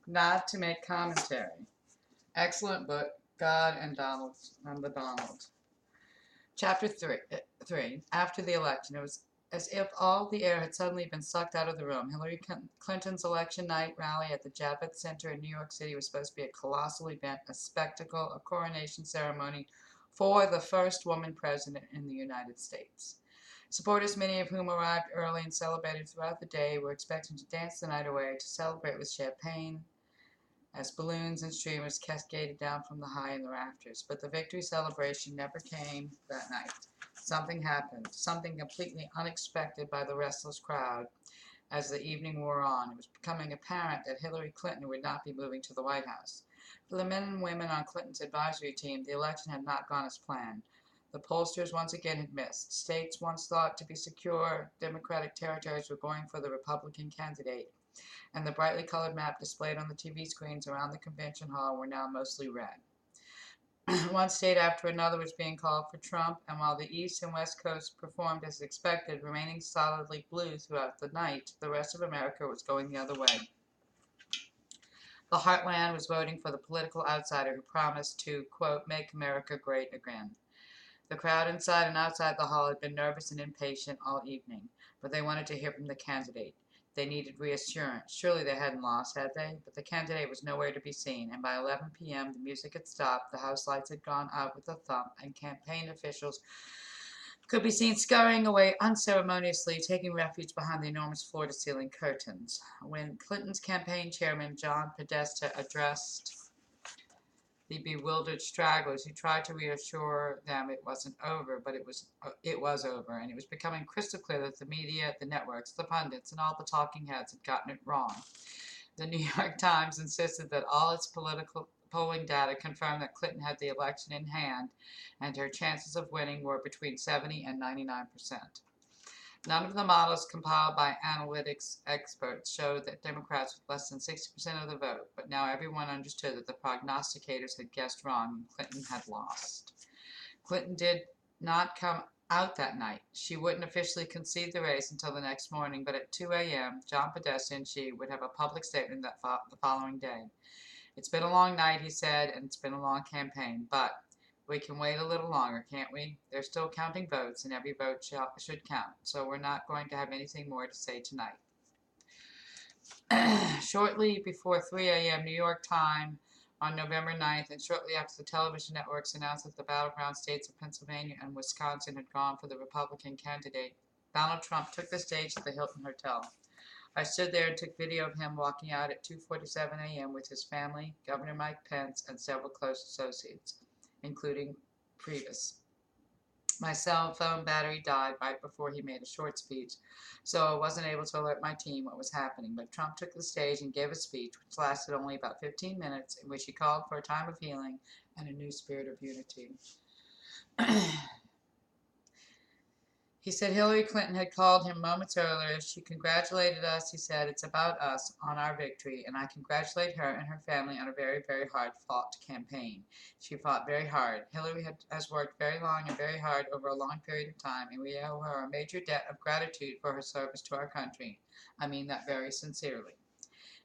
not to make commentary. Excellent book, God and Donald and the Donald. Chapter 3. After the election, it was as if all the air had suddenly been sucked out of the room. Hillary Clinton's election night rally at the Javits Center in New York City was supposed to be a colossal event, a spectacle, a coronation ceremony for the first woman president in the United States. Supporters, many of whom arrived early and celebrated throughout the day, were expecting to dance the night away, to celebrate with champagne, as balloons and streamers cascaded down from the high in the rafters. But the victory celebration never came that night. Something happened, something completely unexpected by the restless crowd. As the evening wore on, it was becoming apparent that Hillary Clinton would not be moving to the White House. For the men and women on Clinton's advisory team, the election had not gone as planned. The pollsters once again had missed. States once thought to be secure Democratic territories were going for the Republican candidate, and the brightly colored map displayed on the TV screens around the convention hall were now mostly red. One state after another was being called for Trump, and while the East and West Coast performed as expected, remaining solidly blue throughout the night, the rest of America was going the other way. The heartland was voting for the political outsider who promised to, quote, make America great again. The crowd inside and outside the hall had been nervous and impatient all evening, but they wanted to hear from the candidate. They needed reassurance. Surely they hadn't lost, had they? But the candidate was nowhere to be seen, and by 11 p.m. the music had stopped, the house lights had gone out with a thump, and campaign officials could be seen scurrying away unceremoniously, taking refuge behind the enormous floor-to-ceiling curtains. When Clinton's campaign chairman, John Podesta, addressed the bewildered stragglers, he tried to reassure them it wasn't over, but it was over, and it was becoming crystal clear that the media, the networks, the pundits, and all the talking heads had gotten it wrong. The New York Times insisted that all its political polling data confirmed that Clinton had the election in hand, and her chances of winning were between 70 and 99%. None of the models compiled by analytics experts showed that Democrats with less than 60% of the vote, but now everyone understood that the prognosticators had guessed wrong and Clinton had lost. Clinton did not come out that night. She wouldn't officially concede the race until the next morning, but at 2 a.m., John Podesta and she would have a public statement the following day. It's been a long night, he said, and it's been a long campaign, but we can wait a little longer, can't we? They're still counting votes, and every vote should count, so we're not going to have anything more to say tonight. Shortly before 3 a.m. New York time on November 9th, and shortly after the television networks announced that the battleground states of Pennsylvania and Wisconsin had gone for the Republican candidate, Donald Trump took the stage at the Hilton Hotel. I stood there and took video of him walking out at 2:47 a.m. with his family, Governor Mike Pence, and several close associates, including Priebus. My cell phone battery died right before he made a short speech, so I wasn't able to alert my team what was happening, but Trump took the stage and gave a speech which lasted only about 15 minutes, in which he called for a time of healing and a new spirit of unity. He said Hillary Clinton had called him moments earlier. She congratulated us, he said, it's about us, on our victory, and I congratulate her and her family on a very, very hard-fought campaign. She fought very hard. Hillary has worked very long and very hard over a long period of time, and we owe her a major debt of gratitude for her service to our country. I mean that very sincerely.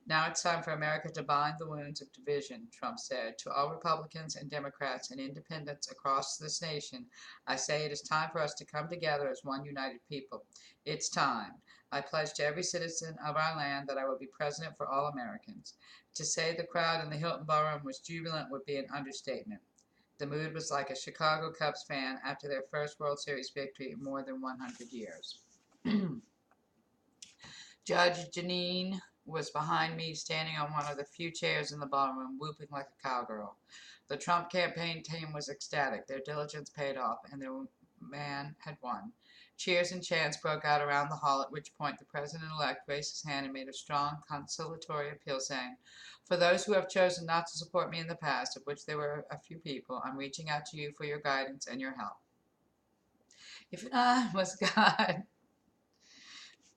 Now it's time for America to bind the wounds of division, Trump said. To all Republicans and Democrats and independents across this nation, I say it is time for us to come together as one united people. It's time. I pledge to every citizen of our land that I will be president for all Americans. To say the crowd in the Hilton Ballroom was jubilant would be an understatement. The mood was like a Chicago Cubs fan after their first World Series victory in more than 100 years. Judge Jeanine was behind me, standing on one of the few chairs in the ballroom, whooping like a cowgirl. The Trump campaign team was ecstatic. Their diligence paid off, and their man had won. Cheers and chants broke out around the hall, at which point the president-elect raised his hand and made a strong conciliatory appeal, saying, for those who have chosen not to support me in the past, of which there were a few people, I'm reaching out to you for your guidance and your help. If I was God...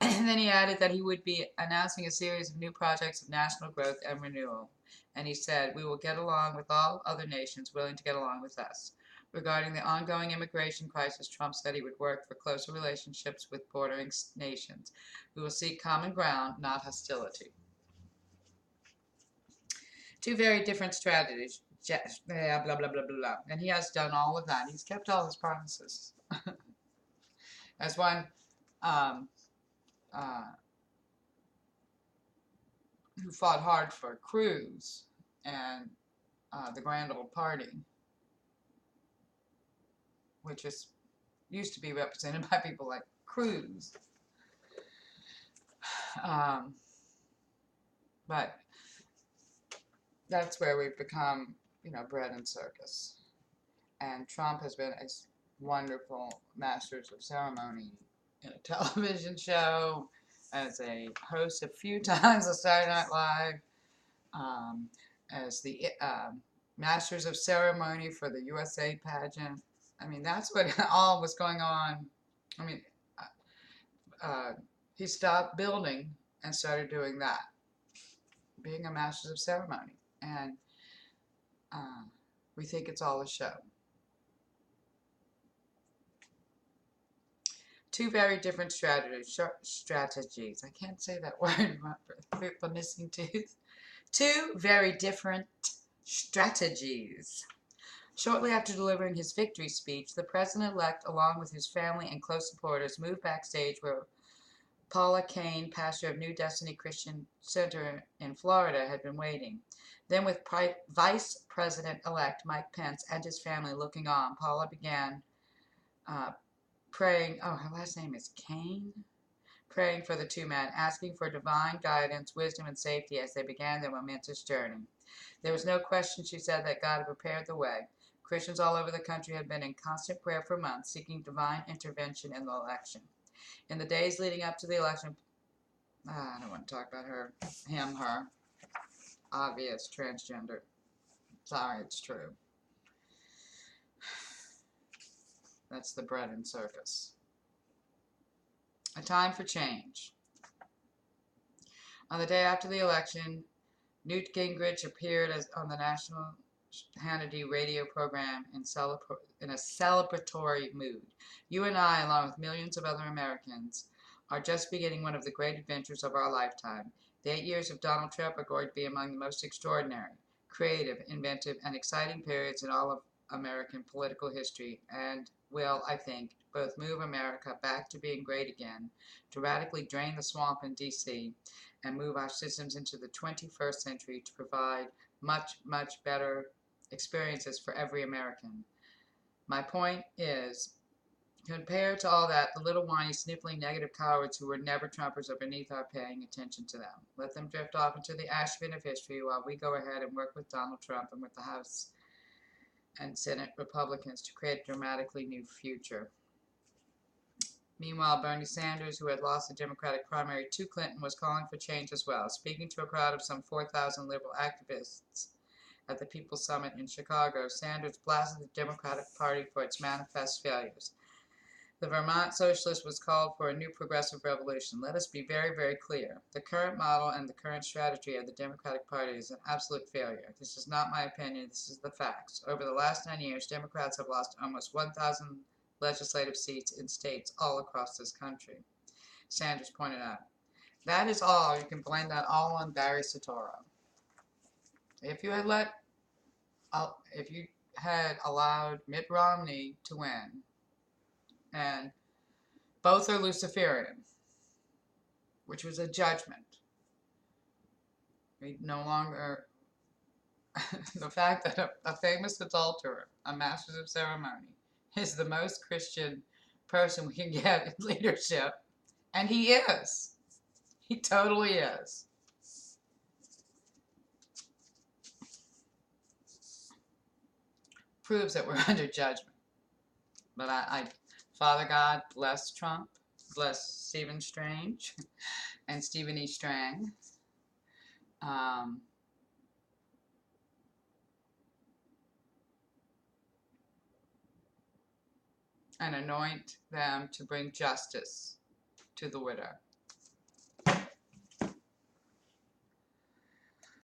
And then he added that he would be announcing a series of new projects of national growth and renewal. And he said, we will get along with all other nations willing to get along with us. Regarding the ongoing immigration crisis, Trump said he would work for closer relationships with bordering nations. We will seek common ground, not hostility. Two very different strategies. Blah, blah, blah, blah, blah. And he has done all of that. He's kept all his promises. As one um, uh, who fought hard for Cruz and the Grand Old Party, which used to be represented by people like Cruz. But that's where we've become, bread and circus. And Trump has been a wonderful masters of ceremony in a television show, as a host a few times on Saturday Night Live, as the masters of ceremony for the USA pageant. I mean, that's what all was going on. I mean, he stopped building and started doing that, being a masters of ceremony. And we think it's all a show. Two very different strategies. I can't say that word with the missing tooth. Two very different strategies. Shortly after delivering his victory speech, the president-elect, along with his family and close supporters, moved backstage where Paula Kane, pastor of New Destiny Christian Center in Florida, had been waiting. Then, with Vice President-elect Mike Pence and his family looking on, Paula began praying. Oh, her last name is Kane? Praying for the two men, asking for divine guidance, wisdom, and safety as they began their momentous journey. There was no question, she said, that God had prepared the way. Christians all over the country had been in constant prayer for months, seeking divine intervention in the election. In the days leading up to the election, I don't want to talk about her, obvious transgender. Sorry, it's true. That's the bread and circus. A time for change. On the day after the election, Newt Gingrich appeared on the national Hannity radio program in a celebratory mood. You and I, along with millions of other Americans, are just beginning one of the great adventures of our lifetime. The 8 years of Donald Trump are going to be among the most extraordinary, creative, inventive, and exciting periods in all of American political history, and will, I think, both move America back to being great again, to radically drain the swamp in D.C., and move our systems into the 21st century to provide much, much better experiences for every American. My point is, compared to all that, the little whiny, sniffling, negative cowards who were never Trumpers are beneath our paying attention to them. Let them drift off into the ash bin of history while we go ahead and work with Donald Trump and with the House and Senate Republicans to create a dramatically new future. Meanwhile, Bernie Sanders, who had lost the Democratic primary to Clinton, was calling for change as well. Speaking to a crowd of some 4,000 liberal activists at the People's Summit in Chicago, Sanders blasted the Democratic Party for its manifest failures. The Vermont socialist was called for a new progressive revolution. Let us be very, very clear. The current model and the current strategy of the Democratic Party is an absolute failure. This is not my opinion. This is the facts. Over the last 9 years, Democrats have lost almost 1,000 legislative seats in states all across this country, Sanders pointed out. That is all. You can blame that all on Barry Soetoro. If you had allowed Mitt Romney to win, and both are Luciferian, which was a judgment. We no longer, the fact that a famous adulterer, a master of ceremony, is the most Christian person we can get in leadership, and he is. He totally is. Proves that we're under judgment. But Father God, bless Trump, bless Stephen Strange, and Stephen E. Strang. And anoint them to bring justice to the widow.